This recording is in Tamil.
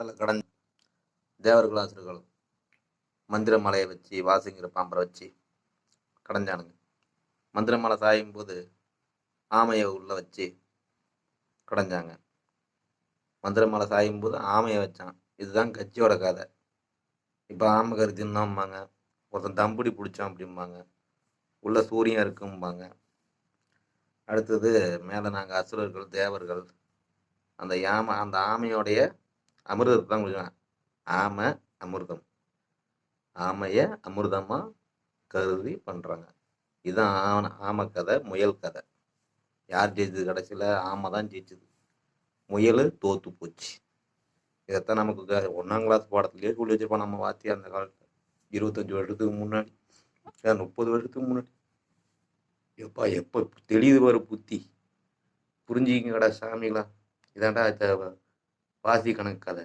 காலத்தில் கடந்த தேவர்கள் அசுரர்கள் மந்திரமலையை வச்சு வாசிங்கிற பாம்பரை வச்சு கடைஞ்சானுங்க. மந்திரமலை சாயும் போது ஆமையை உள்ள வச்சு கடைஞ்சாங்க. மந்திரமலை சாயும் போது ஆமையை வச்சான். இதுதான் கட்சியோட கதை. இப்போ ஆமை கறி தின்னோம்பாங்க, ஒருத்தன் தம்புடி பிடிச்சான் அப்படிம்பாங்க, உள்ள சூரியன் இருக்கும்பாங்க. அடுத்தது மேலே நாங்கள் அசுரர்கள் தேவர்கள் அந்த ஆமையோடைய அமிர்தத்தை தான் குடிக்கலாம். ஆமை அமிர்தம், ஆமையை அமிர்தமாக கருதி பண்ணுறாங்க. இதுதான் ஆமை கதை, முயல் கதை. யார் ஜெயிச்சது? கடைசியில் ஆமை தான் ஜெயிச்சது, முயல் தோற்று போச்சு. இதைத்தான் நமக்கு 1ஆம் கிளாஸ் பாடத்துலேயே சொல்லி வச்சிருப்போம் நம்ம வாத்தியார் அந்த காலத்தில். 25 வருடத்துக்கு முன்னாடி, 30 வருடத்துக்கு முன்னாடி. எப்போ தெரியுது பாரு புத்தி. புரிஞ்சுக்கிங்கடா சாமிகளா, இதாண்டா வாசி கணக்கு கதை.